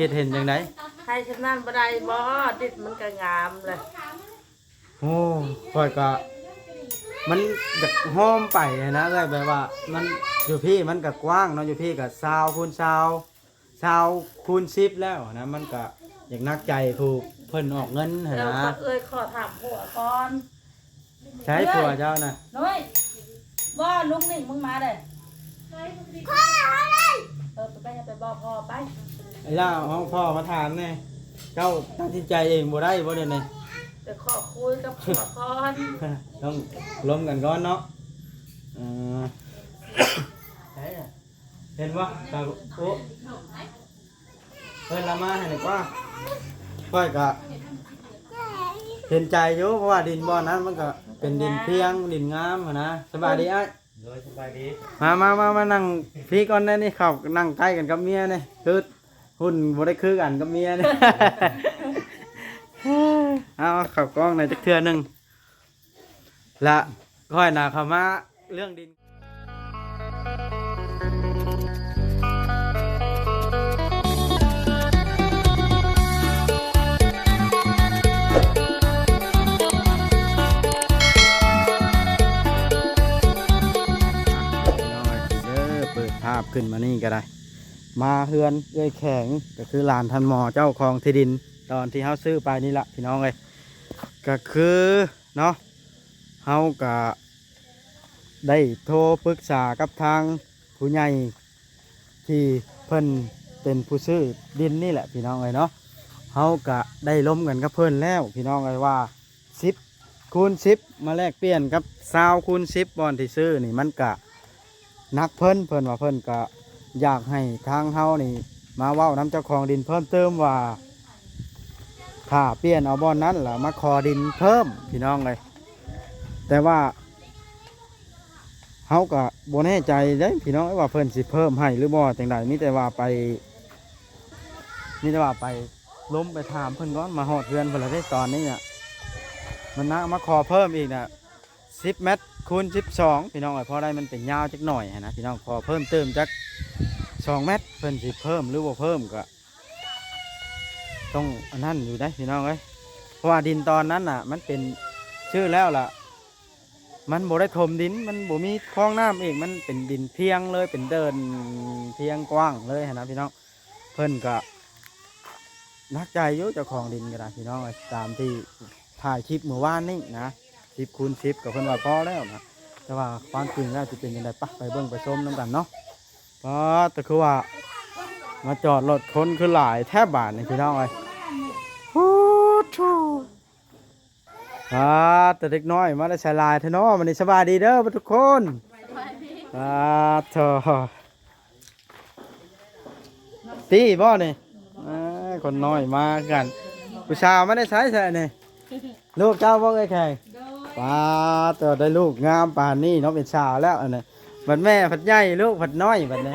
คิดเห็นจังไดให้ชำนาญบ่ได้บ่ดิดมันก็งามเลยโอ้ข่อยก็มันอยากหอมไปนะแบบว่ามันอยู่พี่มันก็กว้างเนาะอยู่พี่ก็20คูณ20คูณ10แล้วนะมันก็อยากนักใจผู้เพิ่นออกเงินหั่นนะขอถามผัวก่อนใช้ผัวเจ้านะน้อยบ่ลุงนี่มึงมาเด้ไปบอกพ่อไปไอ้ล่าห้องพ่อมาถามแน่เจ้าตัดสินใจเองบ่ได้บ่เดี๋ยวนี้จะขอคุยกับผัวก่อนต้องล้มกันก่อนเนาะเห็นว่าตาโอ้เพิ่นละมาให้หน่อยว่าค่อยก็เห็นใจอยู่เพราะว่าดินบ่อนั้นมันก็เป็นดินเพียงดินงามนะสบายดีไอ้สบายดีมานั่งพี่ก่อนได้นี่เขานั่งใกล้กันกับเมียนี่คือหุ่นบ่ได้คือกันกับเมียนี่เอาเข้ากล้องในจักเทื่อนึงละค่อยน่ะเข้ามาเรื่องดินภาพขึ้นมานี่ก็ได้มาเฮือนเอ้ยแข็งก็คือลานทันหมอเจ้าของที่ดินตอนที่เฮาซื้อไปนี่ละพี่น้องเลยก็คือเนาะเฮาก็ได้โทรปรึกษากับทางผู้ใหญ่ที่เพิ่นเป็นผู้ซื้อดินนี่แหละพี่น้องเลยเนาะเฮาก็ได้ล้มกันกับเพิ่นแล้วพี่น้องเลยว่า10คูณ10มาแลกเปลี่ยนกับ20คูณ10บอนที่ซื้อนี่มันก็นักเพิ่นว่าเพิ่นก็อยากให้ทางเฮานี่มาเว้าน้ำเจ้าของดินเพิ่มเติมว่าถ้าเปลี่ยนเอาบ่อนนั้นล่ะมาขอดินเพิ่มพี่น้องเลยแต่ว่าเฮาก็บ่แน่ใจเด้พี่น้องว่าเพิ่นสิเพิ่มให้หรือบ่จังไดมีแต่ว่าไปล้มไปถามเพิ่นก่อนมาฮอดเรือนเพิ่นละได้ตอนนี้น่ะมันนะมาขอเพิ่มอีกน่ะ10 เมตรคูณ12พี่น้องพอได้มันเป็นยาวจักหน่อยนะพี่น้องพอเพิ่มเติมจัก2 เมตรเพิ่นสิเพิ่มหรือว่าเพิ่มก็ต้องอันนั้นอยู่ได้พี่น้องเพราะว่าดินตอนนั้นน่ะมันเป็นชื่อแล้วล่ะมันบ่ได้ถมดินมันบ่มีคลองน้ำเองมันเป็นดินเพียงเลยเป็นเดินเพียงกว้างเลยนะพี่น้องเพิ่นก็นักใจอยู่เจ้าของดินก็ได้พี่น้องตามที่ถ่ายคลิปเมื่อวานนี้นะ10คูณ10กับเพิ่นว่าพอแล้วนะแต่ว่าความจริงแล้วจะเป็นยังไงปะไปเบิ่งไปชมน้ำกันเนาะเพราะแต่คือว่ามาจอดรถคนคือหลายแทบบาทนี่พี่น้องเลยโอ้โหแต่เด็กน้อยมาได้ใช้ลายเทนอมันนี่สบายดีเด้อทุกคนเธอตีบ่นี่คนน้อยมากันผู้ชายไม่ได้ใช้ใช่เนี่ยลูกเจ้าบ่ไอ้แข่งป้าตัวได้ลูกงามป่านนี้น้องเป็นสาวแล้วอันนี้บัดแม่ผัดใหญ่ลูกผัดน้อยบัดนี้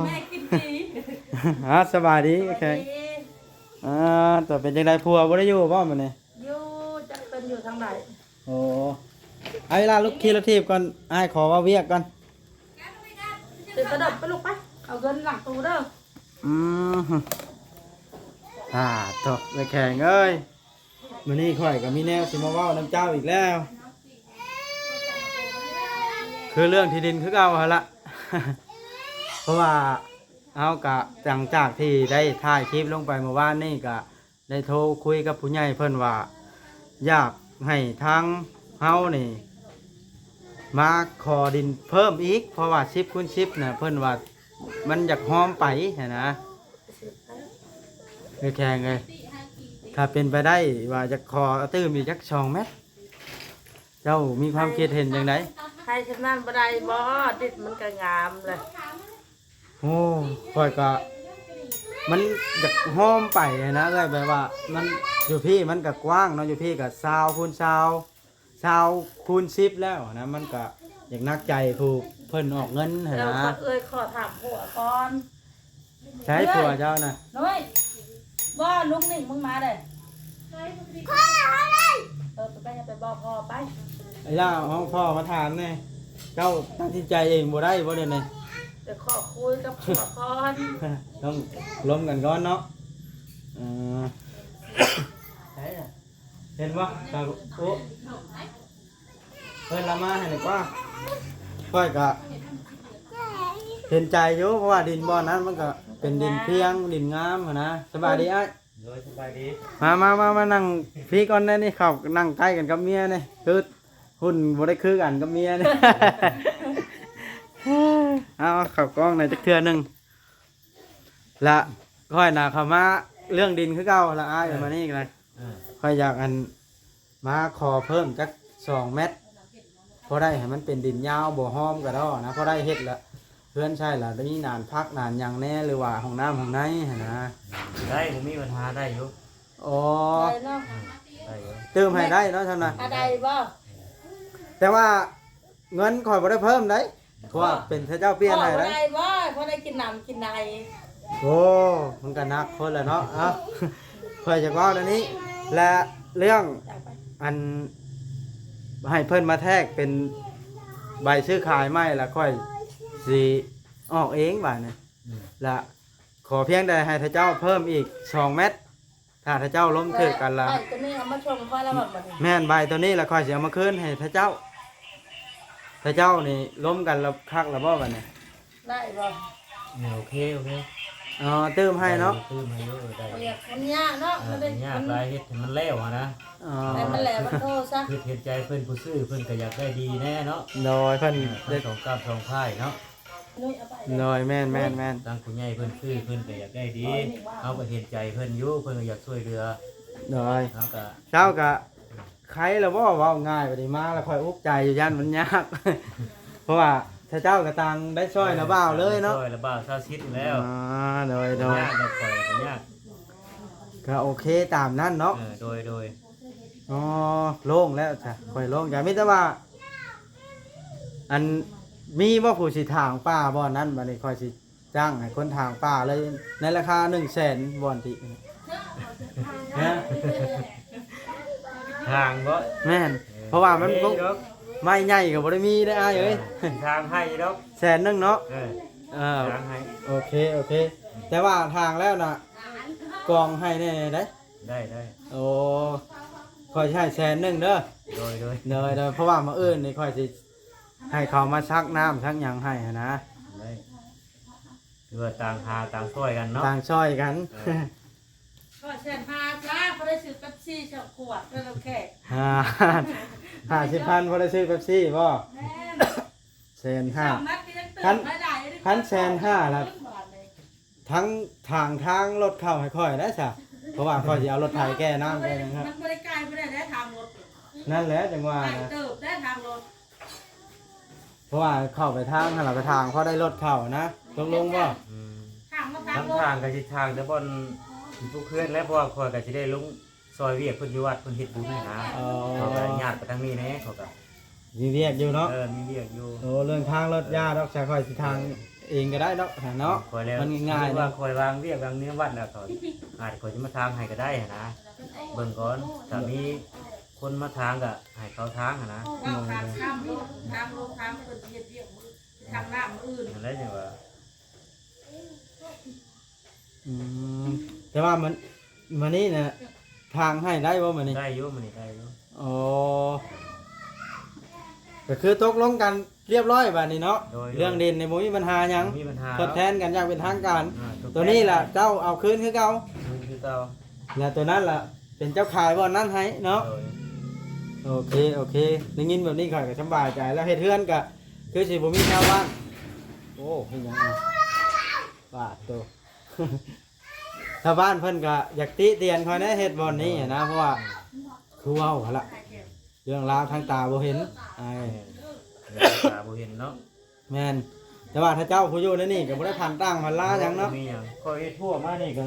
แม่กินดีสบายดีไอ้แข่งตัวเป็นยังไงพัวบ่ได้อยู่บ่มันนี่อยู่จะเป็นอยู่ทางไหนโอ้ไอ้ล่ะลูกขี่รถทีบก่อนไอ้ขอว่าเวียกก่อนตื่นกระดับไปลูกไปเอาเงินหลังตู้เด้อตัวไอ้แข่งเอ้ยมันนี่ข่อยกับมีแนวสิมาว่าน้ำเจ้าอีกแล้วคือเรื่องที่ดินคือเอาละเพราะว่าเอากะหลังจากที่ได้ถ่ายคลิปลงไปเมื่อวานนี่กะได้โทรคุยกับผู้ใหญ่เพิ่นว่าอยากให้ทางเฮานี่มาขอดินเพิ่มอีกเพราะว่า10คูณ10น่ะเพิ่นว่ามันอยากหอมไปนะไอ้แข่งเลยถ้าเป็นไปได้ว่าจะขอตื้มอีกจัก2 เมตรเจ้ามีความคิดเห็นอย่างไรให้ชำนาญบ่ได้บ่ดิดมันก็งามเลยโอ้ค่อยก็มันอยากหอมไปนะแบบว่ามันอยู่พี่มันก็กว้างเนาะอยู่พี่ก็20คูณ20คูณ10แล้วนะมันก็อยากนักใจผู้เพิ่นออกเงินนะขอถามผัวก่อนใช้ผัวเจ้านะน้อยบ่ลุงนี่มึงมาเด้ไปบอกพ่อไปไอ้ล่าห้องพ่อมาถามแน่เจ้าตัดสินใจเองบ่ได้บ่เดี๋ยวนี้ เดี๋ยวขอคุยกับผัวก่อน ต้องล้มกันก่อนเนาะเออเห็นปะตาโอ้เพิ่นละมาให้หน่อยกว่าค่อยกะเห็นใจอยู่เพราะว่าดินบ่อนั้นมันก็เป็นดินเพียงดินงามหั้นนะสบายดีไอ้ โดยสบายดี มานั่งพี่ก่อนได้นี่เขานั่งใกล้กันกับเมียนี่คือหุ่นบ่ได้คือกันกับเมียนี่ เอาเขับกล้องในอยจักเทื่อหนึงละค่อยน่ะเข้ามาเรื่องดินคือเก่าละอ้ายเอามานี่อีกเลยค่อยอยากอันมาขอเพิ่มจัก2 เมตรพอได้ให้มันเป็นดินยาวบ่ห้อมก็ได้นะพอได้เฮ็ดละเพื่อนใช่ละได้นานพักนานหยังแน่หรือว่าห้องน้ำห้องในหั่นนะ ได้ผมมีปัญหาได้อยู่ อ๋อ ได้เนาะ ได้อยู่ เติมให้ได้เนาะท่านน่ะ อะไรบ่ แต่ว่าเงินข่อยบ่ได้เพิ่มได้เพราะว่าเป็นพระเจ้าเปลี่ยนให้ ได้ ได้ บ่พอได้กินน้ำกินได้ โอ้มันก็นักคนละเนาะเอ้าข่อยจะเว้าเดี๋ยวนี้ และเรื่องอันให้เพิ่นมาแทรกเป็นใบซื้อขายไม่ละค่อยสิออกเองบาดนี้และขอเพียงใดให้พระเจ้าเพิ่มอีก2 เมตรถ้าพระเจ้าล้มถึกกันละ ไอ้ตัวนี้เอามาชมค่อยแล้วแบบนี้ แม่นใบตัวนี้ละค่อยสิเอามาคืนให้พระเจ้าพระเจ้านี่ล้มกันแล้วคักแล้วบ่บัดนี้ ได้บ่ โอเคโอเค อ๋อเติมให้เนาะ ตื้มให้เยอะได้ เรียกมันยากเนาะมันได้ ยากหลายเฮ็ดให้มันแล้วอะนะ อ๋อ แต่มันแหลมมันโทษซะ คือเห็นใจเพิ่นผู้ซื้อเพิ่นก็อยากได้ดีแน่เนาะ โดยเพิ่น เพิ่นสองกล้ามสองพ่ายเนาะ นุ้ยเอาไป โดยแม่น ทางผู้ใหญ่เพิ่นซื้อเพิ่นก็อยากได้ดีเขาก็เห็นใจเพิ่นอยู่เพิ่นก็อยากช่วยเหลือ โดย เขาก็ เจ้าก็ใครแล้วบ่เว้าง่ายบัดนี้มาแล้วค่อยอุกใจอยู่ยันมันยาก เพราะว่าถ้าเจ้าก็ตังได้ช่วยนะบ่าวเลยเนาะ ช่วยระบาวซาชิดแล้ว อ๋อโดย ยากแล้วปล่อยก็ยาก ก็โอเคตามนั้นเนาะ โดย อ๋อโล่งแล้วจ้ะค่อยโล่งจ้ะมีแต่ว่า อันมีบ่ผู้สิถางป่าบ่อนนั้นบัดนี้ค่อยสิจ้างให้คนถางป่าเลยในราคา 100,000บ่อนตินะ ทางบ่ แม่นเพราะว่ามันก็ ดอก ไม้ใหญ่ก็บ่ได้มีได้อ้ายเอ้ย ทางให้ดอก 100,000เนาะ เออ ทางให้ โอเค แต่ว่าทางแล้วน่ะกองให้แน่ได้ ได้ โอ้ค่อยสิให้100,000เด้อ โดย เด้อเพราะว่ามื้ออื่นนี่ค่อยสิให้เขามาซักน้ำซักหยังให้หั้นนะ ได้คือว่าต่างหาต่างช่วยกันเนาะ ต่างช่วยกัน ก็เช่น5จ้าพอได้ซื้อเป๊ปซี่2 ขวดแล้วแค่ 50,000บ่ได้ซื้อเป๊ปซี่บ่150,000 นัดที่ยังตื่นไม่ได้ คัน150,000ล่ะทั้งทางรถเข้าให้ค่อยได้ซะเพราะว่าค่อยสิเอารถไถแก้น้ำแก้หยังครับ มันบ่ได้ไกลบ่ได้ได้ทางรถ นั่นแหละจังว่า ไกล นะ เติบได้ทางรถ เพราะว่าเข้าไปทางหันหลังไปทางเพราะได้รถเข้านะลงบ่ ทางมาทาง ทั้ง รถ ทางก็สิทางแต่บ่อนทุกเพื่อนและเพราะว่าคอยก็สิได้ลงซอยเวียกเพิ่นอยู่วัดเพิ่นเฮ็ดบุญนี่นะเขาก็ญาติไปทางนี้แน่เขาก็ มีเรียกอยู่เนาะ มีเวียกอยู่ โอ้เรื่องทางรถยาดอกชายค่อยสิทางเองก็ได้เนาะเนาะ คอยแล้ว มันง่าย ว่า เนาะ คอยวางเวียกวางเนื้อวัดแล้วก็อาจคอยจะมาทางให้ก็ได้นะเบิ่งก่อนถ้ามีคนมาทางก็ให้เขาทางนะ ทางข้ามรถทางรถทางเพิ่นเฮ็ดเรียกมือทางน้ำอื่น นั่นแหละจังว่า อืมแต่ว่ามันนี่น่ะทางให้ได้บ่มื้อนี้ ได้อยู่มื้อนี้ได้อยู่ โอ้ก็คือตกลงกันเรียบร้อยบัดนี้เนาะเรื่องดินในบ่มีปัญหาหยัง มีปัญหา ทดแทนกันอย่างเป็นทางการ ทดแท ตัวนี้ล่ะเจ้าเอาคืนคือเก่า คือเก่า แล้วตัวนั้นล่ะเป็นเจ้าขายบ่อนนั้นให้เนาะ โดย โอเคได้ยินแบบนี้ข่อยก็สบายใจแล้วเฮ็ดเฮือนก็คือสิบ่มีชาวบ้านโอ้เฮ็ดหยังอ่ะบาดโต ชาวบ้านเพิ่นก็อยากติเตียนข่อยนะเฮ็ดบ่อนนี้นะเพราะว่าคือเว้าหั่นล่ะเรื่องราวทางตาบ่เห็นไอ้ ตาบ่เห็นเนาะ แม่นแต่ว่าถ้าเจ้าผู้อยู่ในนี่ก็บ่ได้ผ่านตั้งผ่านลาหยังเนาะ มีหยังคอยเฮ็ดทั่วมานี่ก็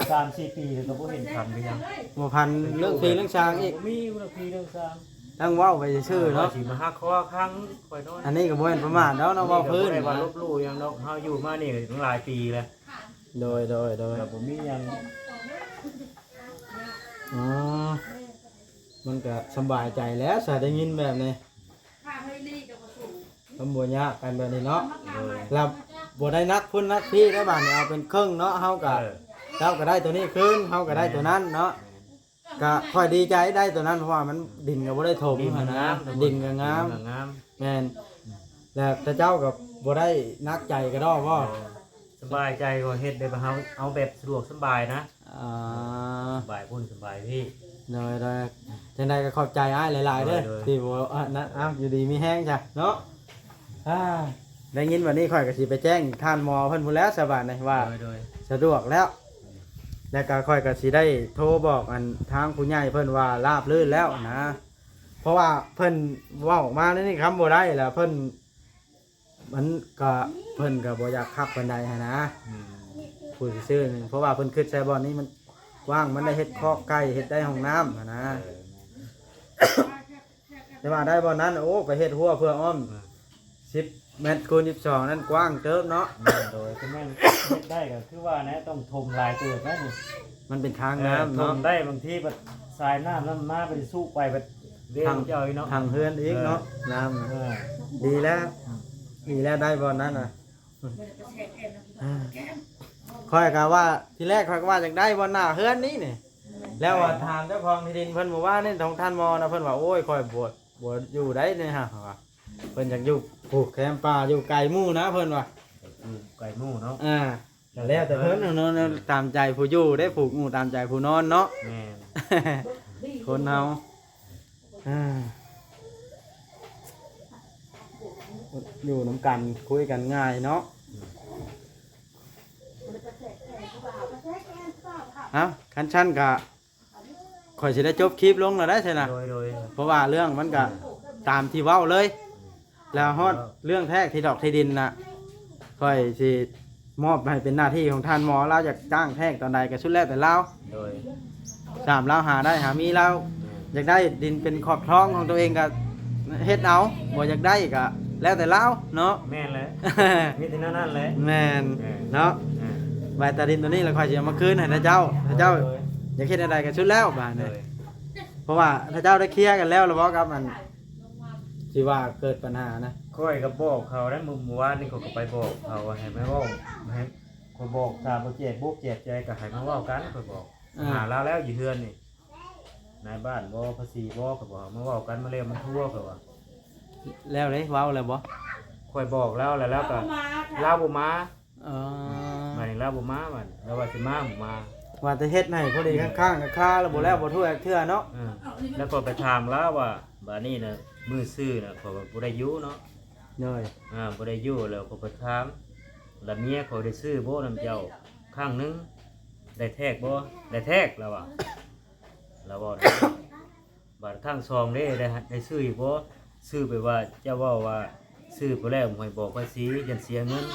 3-4 ปีก็บ่เห็นทำไปยัง บ่พันเรื่องปีเรื่องช้างอีก มีอุณหภูมิเรื่องซ้ำ ตั้งเว้าไปซื่อๆเนาะ สิมาหักคอครั้งคอยนอน อันนี้ก็บ่แม่นประมาทเนาะเนาะเว้าพื้น บ่ได้ว่าลบหลู่หยังเนาะเฮาอยู่มานี่ตั้งหลายปีแล้ว โดย แต่บ่มีหยัง อ๋อมันก็สบายใจแล้วสาได้ยินแบบนี้ ทางให้ลีกับประตู ตำบลยากกันแบบนี้เนาะ โดย แล้ว บ่ได้นักพุ่นนักพี่ได้บ้านนี่เอาเป็นครึ่งเนาะเฮาก็ เออ เจ้าก็ได้ตัวนี้คืนเฮาก็ได้ตัวนั้นเนาะก็ค่อยดีใจได้ตัวนั้นเพราะว่ามันดินก็บ่ได้ถม ดินมัน นะ งาม ดินก็งาม ดินก็งาม แม่นแล้วแต่เจ้าก็บ่ได้นักใจก็ดอกว่า สบายใจก็เฮ็ดได้บ่เฮาเอาแบบสะดวกสบายนะ อ่า สบายพุ่นสบายพี่ ได้จังใดก็ขอบใจอ้ายหลายๆเด้อ โดย ที่บ่นั้นอ้าวอยู่ดีมีแห้งจ้ะเนาะได้ยินวันนี้ข่อยก็สิไปแจ้งท่านหมอเพิ่นพู้นแล้วสบายนะว่า โดย สะดวกแล้ว แล้วก็ค่อยก็สิได้โทรบอกอันทางผู้ใหญ่เพิ่นว่าราบรื่นแล้วนะ เพราะว่าเพิ่นเว้าออกมานี่คำบ่ได้แล้วเพิ่นมันก็เพิ่นก็บ่อยากคับปานใดหันนะ อืม ผู้ซื่อๆนี่เพราะว่าเพิ่นคิดใส่บ่อนนี้มันกว้างมันได้เฮ็ดคอกไก่เฮ็ดได้ห้องน้ำหันนะ แต่ว่าได้บ่อนนั้นโอ้ไปเฮ็ดหัวเพื่ออ้อม10 เมตรคูณ12นั่นกว้างเติบเนาะ แม่นโดยคือแม่นเฮ็ดได้ก็คือว่านะต้องทมลายเกิดนะนี่ มันเป็นทาง ท น้ำ ม เนาะ ได้บางทีแบบสายน้ำแล้วมาไปสู้ไปแบบเรื่องเจ้าอีเนาะ ทางเฮือนอีกเนาะน้ำน่ะ เออ ดีแล้วดีแล้วได้บ่อนนั้นน่ะ ค่อยก็ว่าทีแรกค่อยก็ว่าอยากได้บ่อนหน้าเฮือนนี้นี่แล้วว่าถามเจ้าของที่ดินเพิ่นบอกว่านี่ของท่านมอนะเพิ่นว่าโอ้ยค่อยบ่อยู่ได้นี่ฮะว่าเพิ่นอยากอยู่ปลูกแคมป่าอยู่ไกลหมู่นะเพิ่นว่า อยู่ไก่หมู่เนาะ แล้วแต่เพิ่นเนาะตามใจผู้อยู่ได้ปลูกหมู่ตามใจผู้นอนเนาะ แม่น คนเฮาอยู่น้ำกันคุยกันง่ายเนาะเอ้าคันชั้นก็ข่อยสิได้จบคลิปลงแล้วได้ใช่น่ะ โดย เพราะว่าเรื่องมันก็ตามที่เว้าเลย แล้วฮอดเรื่องแท้ที่ดอกที่ดินน่ะค่อยสิมอบให้เป็นหน้าที่ของท่านหมอเราอยากจ้างแท้ตอนใดก็สุดแล้วแต่เรา โดย สามเราหาได้หามีเราอยากได้ดินเป็นขอบท้องของตัวเองก็เฮ็ดเอาบ่อยากได้ก็แล้วแต่เราเนาะ แม่นเลยมีแต่นั่นเลย แม่นเนาะใบตาดินตัวนี้เราค่อยสิเอามาคืนให้นะเจ้าถ้าเจ้าอยากเฮ็ดอะไรก็สุดแล้วบาด โด นี้ ย เพราะว่าถ้าเจ้าได้เคลียร์กันแล้วแล้วบ่ครับมันสิว่าเกิดปัญหานะ ค่อยก็บอกเขาได้เมื่อวานนี่เขาก็ไปบอกเขาว่าให้มาเว้าให้เขาบอกถ้าบ่เจ็บบุกเจ็บใจก็ให้มาเว้ากันเขาบอกหาแล้วอยู่เฮือนนี่นายบ้านบ่ภาษีบ่เขาบอกมาเว้ากันมาเร็วมันทั่วเขาว่า แล้วเด้เว้าแล้วบ่ ค่อยบอกแล้วแล้วก็ลาวบ่มา เออ บัดนี้ลาวบ่มาบัดแล้วว่าสิมาบ่มา ว่าจะเฮ็ดให้พอดีข้างๆกับค่าแล้วบ่แล้วบ่ทั่วเทื่อเนาะ แล้วก็ไปถามแล้วว่าบัดนี้น่ะมือซื้อน่ะเขาบ่ได้อยู่เนาะ เลย บ่ได้อยู่แล้วก็ไปถามแล้วเมียเขาได้ซื้อบ่นำเจ้าข้างหนึงได้แทกบ่ได้แทกแล้วว่าแล้วบ่ได้บัดข้างซองได้ซื้ออีกบ่ซื้อไปว่าเจ้าเว้าว่าซื้อไปแล้วบ่ให้บอกภาษียันเสียเงิน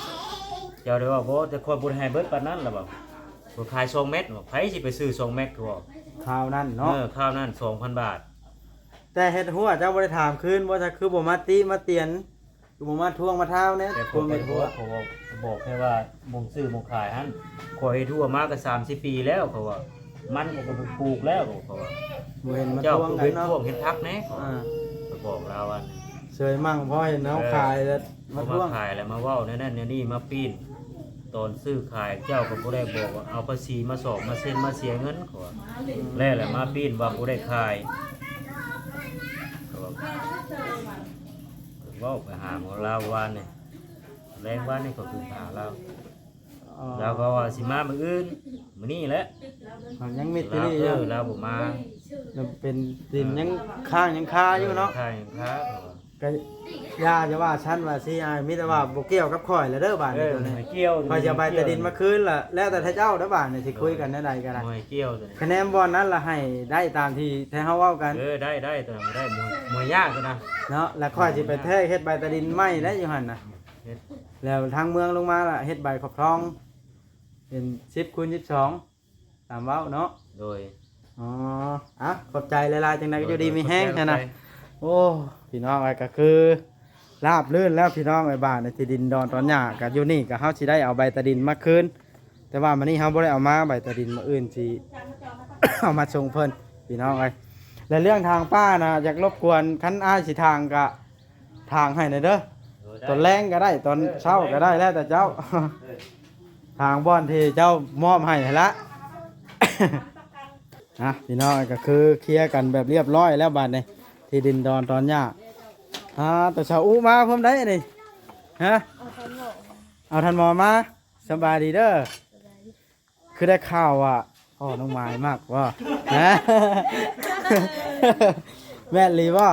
เจ้าได้ว่าบ่แต่คนบ่ได้ให้เบิดปานนั้นล่ะบ่บ่ขาย2เม็ดบ่ไผสิไปซื้อ2เม็ดก็บ่ ข่าวนั้นเนาะ ข้าวนั่น 2,000 บาท แต่เฮ็ดหัวเจ้าบ่ได้ถามคืนบ่ถ้าคือบ่มาติมาเตียนคือบ่มาทวงมาท้าวเนี่ย แต่ ท ผ ว ม ง ไป เม็ด ทั่ หั ว ว ผมบอกแค่ว่ามงซื้อมงขายหั่นขอยทั่วมาก็30 ปีแล้วเขาว่า มันก็ไปปลูกแล้วเขาว่า บ่เห็นมา เจ้า ทวง คือ กั เฮ็ น ด เนาะ พวกเฮ็ดพักแหน่ อ่า ก็บอกเราว่า เสยมั่งพอเห็นเนาะขายแล้วมา มา ทวง ขายแล้วมาเว้าแนั่นๆนี่มาปีนตอนซื้อขายเจ้าก็บ่ได้บอกว่าเอาภาษีมาสอบมาเซ็นมาเสียเงินเขาว่าแล้วแหละมาปีนว่าบ่ได้ขายเขาว่าเว้าไปหาหมอลาววานนี่แรงวานนี่ก็คือหาเรา อ๋อ เราก็ว่าสิมามื้ออื่นมื้อนี้แหละ มันยังมิดอยู่ เรา นี่อยู่ เราบ่มา แล้วเป็นดินยังค้างยังคาอยู่เนาะ ใช่ครับ ก็ย่าจะว่าฉันว่าสิอายมีแต่ว่าบ่เกี่ยวกับข่อยแล้วเด้อบาด เอ นี้ อ ตัวนี้ ไม่เกี่ยว ข่อยจะไปแต่ดินมาคืนล่ะแล้วแต่ท่านเจ้าเด้อบาดนี่สิคุยกันได้ใดก็ได้ ไม่เกี่ยวตัวนี้ คะแนนบอลนั้นละให้ได้ตามที่แท้เฮาเว้ากัน ได้ตัวนั้นได้มวยยากตัวนะ เนาะแล้วค่อยสิไปแท้เฮ็ดใบตะดินไหม้ได้อยู่หั่นน่ะ เฮ็ด แล้วทางเมืองลงมาล่ะเฮ็ดใบขอบทองเป็น10 คูณ 22ตามเว้าเนาะ โดย อ๋ออ่ะขอบใจหลายๆจังไดก็อยู่ดีมีแฮงซั่นน่ะโอ้พี่น้องไอ้ก็คือราบรื่นแล้วพี่น้องไอ้บ้านในที่ดินดอนตอนหญ้าก็อยู่นี่ก็เฮาสิได้เอาใบตะดินมาคืนแต่ว่ามื้อนี้เฮาบ่ได้เอามาใบตะดินมื้ออื่นสิ เอามาส่งเพิ่นพี่น้องไอ้และเรื่องทางป้านะอยากรบกวนคันอ้ายสิทางก็ทางให้หน่อยเด้อ ตอนแรงก็ได้ตอนเช้าก็ได้แล้วแต่เจ้า ทางบ่อนที่เจ้ามอบให้ละ นะพี่น้องก็คือเคลียร์กันแบบเรียบร้อยแล้วบัดนี้ที่ดินดอนตอนหญ้าแต่ชาวอู้มาเพิ่มได้นี่ฮะเอาทันหมอมาสบายดีเด้อคือได้ข่าวว่าพ่อน้องไม้มากว่า ฮะ แม่นลีว่า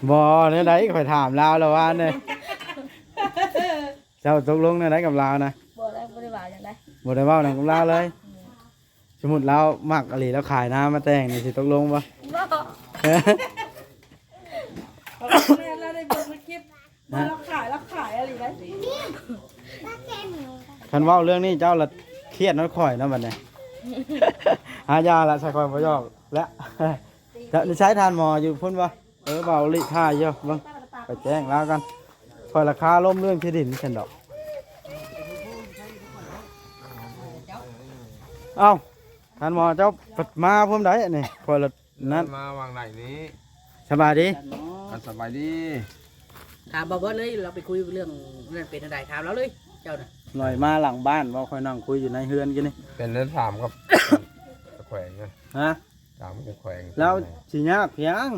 บ่เนี่ยไหนข่อยถามลาวแล้วว่าเนี่ยเจ้าตกลงเนี่ยไหนกับลาวนะ บ่ได้บ่ได้ว่าอย่างใด บ่ได้เว้าหนังกับลาวเลย สมมุติเรามักอะไรแล้วขายน้ำมาแต่งนี่สิตกลงปะ บ่ แม่เราได้เบิ่งคลิปมาเราขายอะไรได้ คันเว้าเรื่องนี้เจ้าละเครียดน้อยข่อยนะบัดนี้ หายาละใส่ข่อยบ่ยอกและจะใช้ทานหมออยู่พุ่นบ่เบาลิท่าเยอะเบิ่งไปแจ้งแล้วกันข่อยราคาล่มเรื่องที่ดินฉันดอกเอ้าทานหมอเจ้าปัดมาพุ่มใดอันนี้ข่อยละนั้น มาวางไหนนี้ สบายดี สบายดี ถามบ่เบิดเลยเราไปคุยเรื่องนั่นเป็นอะไรถามเราเลยเจ้าน่ะ หน่อยมาหลังบ้านว่าข่อยนั่งคุยอยู่ในเฮือนกันนี่ เป็นเนื้อถามครับ ตะแขวงนะ ฮะ ถามตะแขวง แล้วสิยากเพียง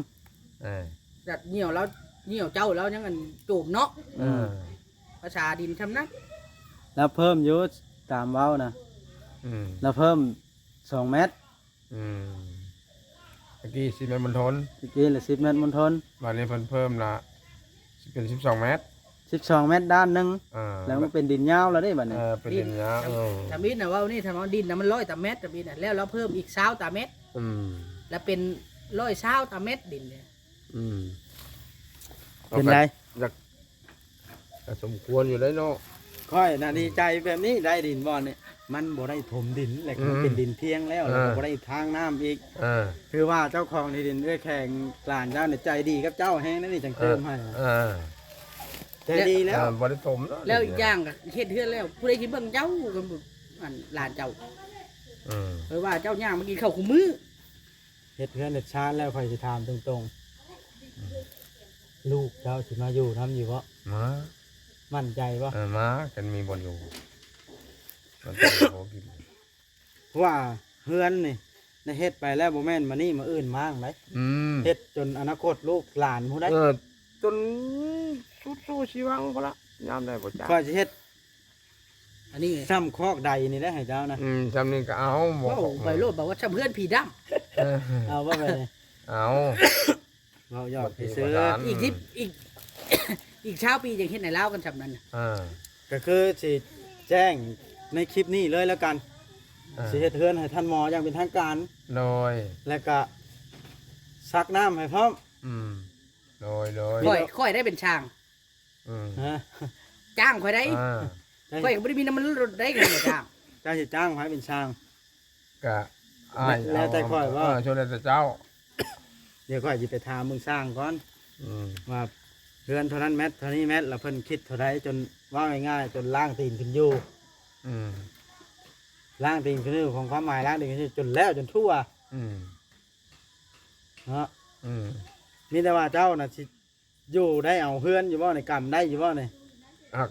เออ จัดเหี่ยวแล้วเหี่ยวเจ้าแล้วยังกันจูบเนาะ เออ ภาษาดินชำนัก แล้วเพิ่มอยู่ตามเว้านะ อืม แล้วเพิ่ม2 เมตร อืมตะกี้10 เมตรบนทน ตะกี้ละ10 เมตรมณฑล วันนี้เพิ่มละเป็น12 เมตร 12 เมตรด้านหนึง อ่า แล้วมันเป็นดินยาวแล้วได้บัดนี้ เป็นดินยาเออ ทำมิดนะว่านี่ทำเอาดินนะมัน100 ตามเมตรทำมิดนะแล้วเราเพิ่มอีก20 ตามเมตร อืม แล้วเป็น120 ตามเมตรดินเนี่ย อืม เป็นไร ก็สมควรอยู่ได้เนาะ ค่อยน่ะดีใจแบบนี้ได้ดินบ่อนนี่มันบ่ได้ถมดินแล้วก็มันเป็นดินเพียงแล้วแล้วก็บ่ได้ทางน้ำอีก เออ คือว่าเจ้าของที่ดินด้วยแข่งหลานเจ้าเนี่ยใจดีกับเจ้าแฮงนั่นนี่จังเติมให้ เออ ใจดีแล้ว บริสมเนาะ แล้วอีกอย่างก็เฮ็ดเฮือนแล้วผู้ใดคิดเบิ่งเจ้ากันบ่อันหลานเจ้า อืม เพราะว่าเจ้าย่างมากินข้าวคู่มื้อ เฮ็ดเฮือนเฮ็ดชานแล้วค่อยสิถามตรงๆลูกเจ้าสิมาอยู่ทำอยู่บ่ มา มั่นใจบ่ มากันมีบนอยู่มันเป็นโอกิน ว่าเฮือนนี่ในเฮ็ดไปแล้วบ่แม่นมานี่มาอื่นมาจั่งได อืม เฮ็ดจนอนาคตลูกหลานผู้ใด จนสู้ชีวังพอละยามได้บ่จ้า ก็สิเฮ็ด อันนี้ ซ้ำคอกใดนี่ได้ให้เจ้านะ จำนี่ก็เอาบ่ เว้าไปโลดบอกว่าชำเพื่อนผีดำ เออ เอาว่าไปเลย เอา เรายอดไปซื้อ อีกทิปอีก อีกเช้าปียังเห็นในเล่าวกันจำนั้นน่ะ อ่า ก็คือสิแจ้งในคลิปนี้เลยแล้วกันสิเฮ็ดเฮือนให้ท่านหมออย่างเป็นทางการ โดย แล้วก็ซักน้ำให้พร้อม โดย ค่อยได้เป็นช่าง ฮะ จ้างค่อยได้ อ่า ค่อยก็ไม่ได้มีน้ำมันรถได้กันเลยจ้าง เจ้าสิจ้างให้เป็นช่าง ก็ แล้วแต่ค่อยว่า ช่วยแต่เจ้า เดี๋ยวก็สิไปถามมึงสร้างก่อนว่าเรือนเท่านั้นเม็ดเท่านี้เม็ดแล้วเพิ่นคิดเท่าไรจนว่าง่ายๆจนล่างตีนขึ้นอยู่ล่างตีนขึ้นอยู่ของความหมายล่างตีนขึ้นอยู่จนแล้วจนทั่วเนาะมีแต่ว่าเจ้าน่ะสิอยู่ได้เอาเฮือนอยู่บ่ในกรรมได้อยู่บ่ใน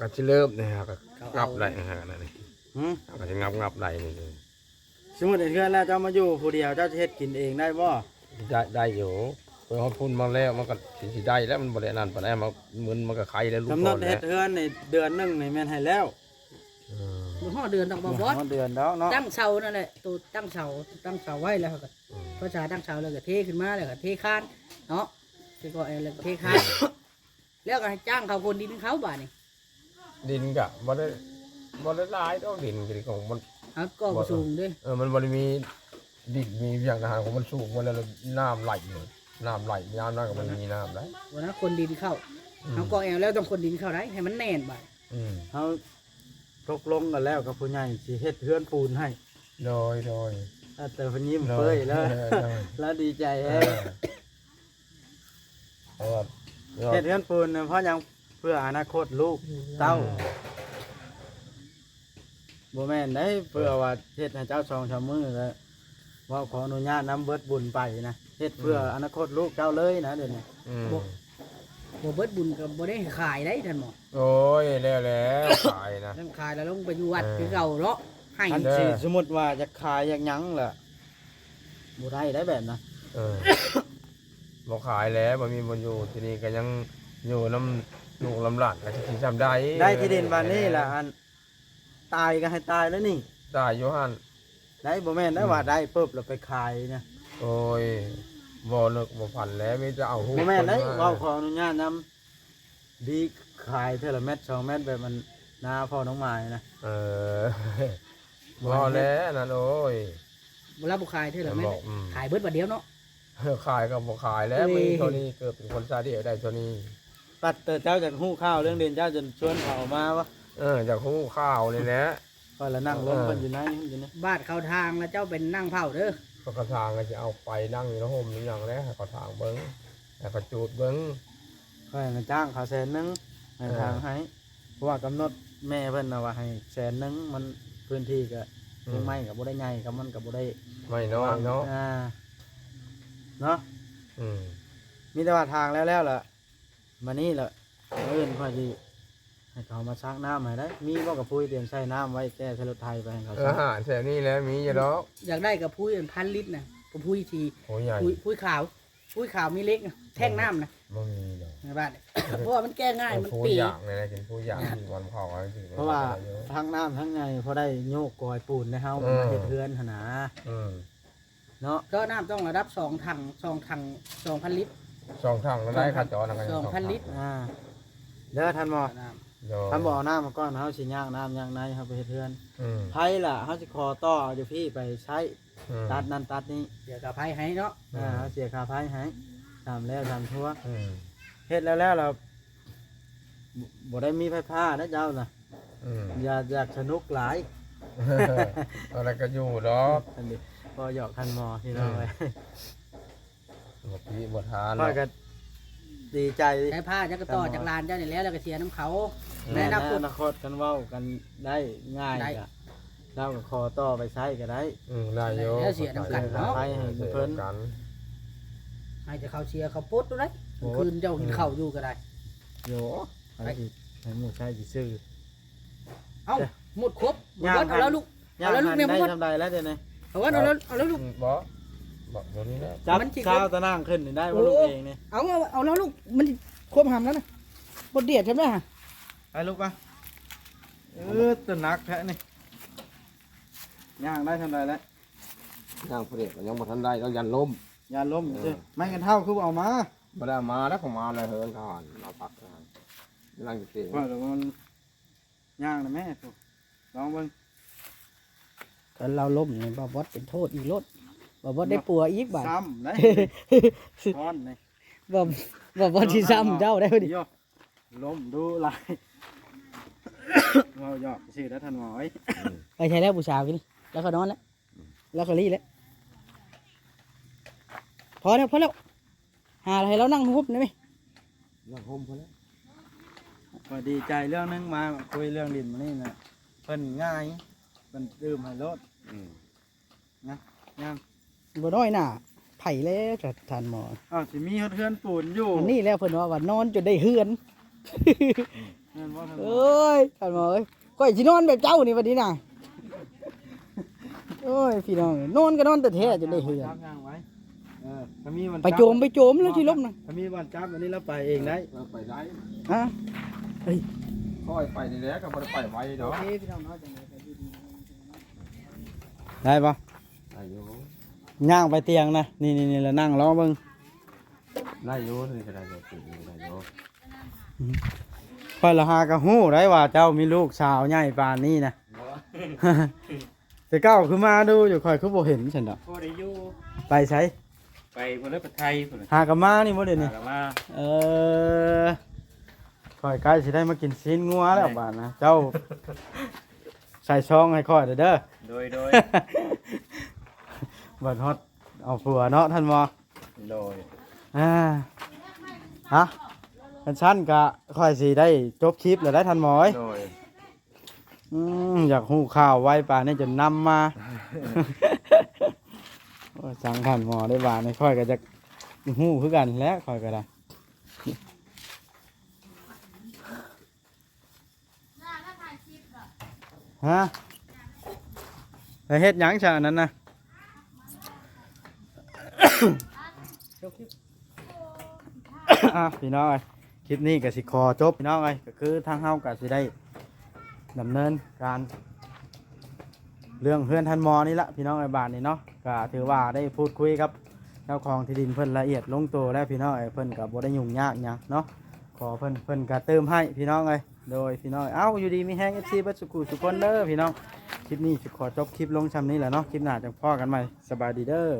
ก็จะเริ่มเนี่ยก็งับได้ฮะนั่นนี่ หืม ก็จะงับได้นี่ สมมุติเฮือนแล้วเจ้ามาอยู่ผู้เดียวเจ้าจะเฮ็ดกินเองได้บ่ ได้อยู่พอพุ่นมาแล้วมันก็สิได้แล้วมันบ่ได้นั่นปานใดมันก็ไข่แล้วลูก กำหน พ่อ ด แล้ เฮ็ ว ดเฮือนในเดือนหนึงนี่แม่นให้แล้ว มือห่อเดือนต้องบอส เดือนแล้วเนาะ ตั้งเสานั่นแหละตัวตั้งเสาไว้แล้วก็ภาษาตั้งเสาแล้วก็เทขึ้นมาแล้วก็เทคานเนาะเทก็แล้วก็เทคานแล้วก็ให้จ้างเขาคนดินเขาบ้านนี่ ดินกะบ่ได้หลายดอกดินกิของมัน เอาก็บ่สูงเด้วย มันบ่ได้มีดินมีอย่างทหารของมันสูงมันแล้วน้ำไหลเลยน้ำไหลน้ำนั่นก็มันมีน้ำได้ วันนั้นคนดินเข้าเขาก็แอลแล้วต้องคนดินเข้าได้ให้มันแน่นบ้าน เฮาตกลงกันแล้วกับผู้ใหญ่สิเฮ็ดเฮือนปูนให้ โดย แต่เพิ่นยิ้มเฟ้ยแล้วแล้วดีใจแฮะเฮ็ดเฮือนปูนเนี่ยเพราะหยังเพื่ออนาคตลูกเต้าบ่แม่นได้เพื่อว่าเฮ็ดให้เจ้า2-3มื้อแล้วว่าขออนุญาตนำเบิดบุญไปนะเฮ็ดเพื่ออนาคตลูกเจ้าเลยนะเดี๋ยวนี้ บ่เบิดบุญก็บ่ได้ขายได้ท่านหมอ โอ้ยแล้วขายนะ เรื่องขายแล้วลงไปอยู่วัดคือเก่าเนาะให้ อันสิสมมุติว่าจะขายอย่างหยังล่ะบ่ได้ได้แบบนะ เออบ่ขายแล้วบ่มีบ่อยู่ที่นี่ก็ยังอยู่น้ำลูกลำหลานก็สิจำได้ ได้ที่ดินบ้านนี้ล่ะอันตายก็ให้ตายแล้วนี่ ตายอยู่หั่น ได้บ่แม่นได้ว่าได้ปุ๊บแล้วไปขายนะ โอ้ยบ่นึกบ่พันแล้วมีแต่เอาหู บ่แม่นได้ ค เว้าขออนุญาตนำดีขายเท่าละเม็ด2เม็ดแบบมันหน้าพ่อน้องไม้นะ เออบ่แล้วนั่นโอ้ย บ่รับบ่ขายเท่าไหร่แม่ บอกอืม ขายเบิดบัดเดียวเนาะ ขายก็บ่ขายแล้ว เอ้ย มีเท่านี้เกิดเป็นคนซาดิได้เท่านี้ ปัดเจ้าจากฮู้ข้าวเรื่องเด่นเจ้าจนชวนเขามาวะ จากหูข้าวนี่แหละ ก็ละนั่งลงกันอยู่ไหนนี่อยู่นี่ บ้านเข้าทางแล้วเจ้าเป็นนั่งเผาเด้อ ก็กระทางก็จะเอาไปนั่งอยู่ในห่มนี่อย่างแล้วให้กระทางเบิ้งให้กระจูดเบิ้ง ก็ให้มันจ้างเขา100,000ให้ทางให้เพราะว่ากำหนดแม่เพิ่นน่ะว่าให้100,000มันพื้นที่ก็ยังไม่ก็บ่ได้ใหญ่ก็มันก็บ่ได้ ไม่น้อยเนาะ เนาะ อืม มีแต่ว่าทางแล้วล่ะมานี่ล่ะเอิ้นค่อยสิให้เขามาซักน้ำให้ได้มีบ่กับปุ้ยเตรียมใส่น้ำไว้แก้ใส่รถไถไปให้เขาซั อาก หารแถวนี้แหล้วมีอยู่ดอก อยากได้กับพุ้ยเป็นพันลิตรนะกับพุ้ยที โอ้ยใหญ่ พุ้ยขาวพุ้ยขาวมีเล็กนะแท่งน้ำนะ บ่มีดอก ในบ้านเนี่ย เพราะว่ามันแก้ง่ายมัน ผู้ ปี อย่างเลยนะกินผู้อย่างที่วันเผาอะไรสิ เพราะว่าทั้งน้ำทั้งไงพอได้โยกกอยปูนในเฮามาเฮ็ดเฮือนหั่นน่ะ อืม เนาะ ก็น้ำต้องระดับ2 ถัง2,000 ลิตร สองทางก็ได้ค่ะจอนะกัน 2,000 ลิตร เด้อท่านหมอ น้ ท่านบ่เอาน้ำมาก่อนเฮาสิย่างน้ำย่างในเฮาไปเฮ็ดเฮือน อืม ไผล่ะเฮาสิขอต่ออยู่พี่ไปใช้ตัดนั่นตัดนี้ ำเดี๋ยวกับไพ่ให้เนาะ เฮาเสียค่าไผให้ทำแล้วทำทั่ว อืม เฮ็ดแล้วเราบ่ได้มีไฟฟ้านะเจ้าน่ะ อืม อยากสนุกหลาย อะไรก็อยู่ดอก อันนี้พอหยอกท่านหมอที่น้องไว้ บพี่บทาน ค่อยก็ดีใจ ใช้ผ้าจักรต่อจากลานเจ้านี่แล้วแล้วก็เสียน้ำเขา ใน ใน อ อนาคต นาคตกันเว้ากันได้ง่าย ได้ ก็เราก็ขอต่อไปใช้ก็ได้ ได้โย แล้วเสียน้ำกันเนาะ ไปให้เพิ่น กัน ให้แต่เขาเชียร์เขาปุ๊ดดูได้คืนเจ้ากินข้าวอยู่ก็ได้ โยไปสิให้หมู่ใช้สิซื้อ เอ้าหมดครบ ย่าง เอาแล้วลูก ย่าง เอาแล้วลู หั ก น เนี่ย ได้ มัน ทำใดแล้วเดี๋ยวนี้ เอาแล้วลูก บอกเดี๋ยวนี้นะ จับ มันสิ เช้าตะนั่งขึ้นนี่ได้ว่าลูก โอ้ เองนี่ เอาแล้วลูกมันครบหำแล้วนะบดเดียดใช่ไหมฮะ ไปลูกปะตัวหนักแท้นี่ย่างได้ทำใดแล้ว ย่างเปรี้ยวยังบ่ทันได้ต้องยันล้ม อย่าล้มสิไม่กันเท่าคือเอามา บ่ได้มาแล้วของมาเลยเฮิร์นทานมาปักทานร่างเตะ ว่าแต่ว่ามันย่างนะแม่ถูกลองเบิ่ง ก็เราล้มเนี่ยบ่บดเป็นโทษอีกรถบ่บดได้ปัวอีกบาท ซ้ำได้ช้อนนี่ บ่บดที่ซ้ำเจ้าได้พอดี โยล้มดูลายเราหยอกสิแล้วท่านหมอไอ้ ไปใช้แล้วบูชากินแล้วก็นอนแล้วแล้วก็รีแล้วพอแล้วหาอะไรแล้วนั่งหุบได้ไหม ย่างห่มพอแล้ว พอดีใจเรื่องนึงมาคุยเรื่องดินมานี่นะเพิ่นง่ายเพิ่นดื่มให้รถย่าง บ่น้อยหน่าไผ่แล้วจะทานหมอ อ้าวสิมีเฮือนปูนอยู่ อันนี้แล้วเพิ่นว่านอนจนได้เฮือน เฮือนว่าท่านหม เอ อ้ ยทานหมอเอ้ยก้อยสินอนแบบเจ้านี่วันนี้น่ะโอ้ยพี่น้องนอนก็นอนแต่แท้จนได้เฮือน จับย่างไว้ถ้ามีวัน ไปโจมแล้วที่ล้มน่ะ ถ้ามีวันจับวันนี้เราไปเองได้ ไปได้ ฮะ ค่อยไปนี่แหละก็บ่ได้ไปไวดอก โอเคพี่น้องเนาะจังได๋ก็ดี ได้ปะ ได้อยู่ ย่างไปเตียงนะนี่แล้วนั่งรอเบิ่ง ได้อยู่นี่ก็ได้อยู่ปีนี้ได้อยู่ ค่อยละหากะฮู้ได้ว่าเจ้ามีลูกสาวใหญ่ปานนี้นะ แต่เก้าคือมาดูอยู่ค่อยคือบ่เห็นฉันดอก พอได้อยู่ ไปใช้ ไปพุ่นเลยไปไทยพุ่นน่ะ หากะมานี่บ่เดี๋ยวนี้ แล้วมา เออค่อยใกล้สิได้มากินชิ้นงัวแล้วบาดนะเจ้า ใส่ช่องให้ค่อยเด้อ โดย บัดฮอดเอาผัวเนาะท่านหมอ โดย ฮะชั้นกะค่อยสิได้จบคลิปแล้วได้ท่านหมอเอ้ย โดย อยากหูข่าวไว้ป่านนี้จนนำมา โอ้ยสังขันหมอได้บาทในค่อยก็จะหูคือกันแล้วค่อยก็ได้ ฮะไปเฮ็ดหยังซะอันนั้นนะ พี่น้องเอ้ยคลิปนี้ก็สิขอจบพี่น้องเอ้ยก็คือทางเฮาก็สิได้ดำเนินการเรื่องเฮือนทันมอนี่ละพี่น้องไอ้บ้านนี่เนาะก็ถือว่าได้พูดคุยกับเจ้าของที่ดินเพิ่นละเอียดลงตัวแล้วพี่น้องไอ้เพิ่นก็บ่ได้ยุ่งยากหยังเนาะขอเพิ่นก็เติมให้พี่น้องเอ้ยโดยพี่น้องเอ้าอยู่ดีมีแฮง FC เบิดสุขุสุขคนเด้อพี่น้องคลิปนี้สิขอจบคลิปลงชำนี้แหละเนาะคลิปหน้าจังพ้อกันใหม่สบายดีเด้อ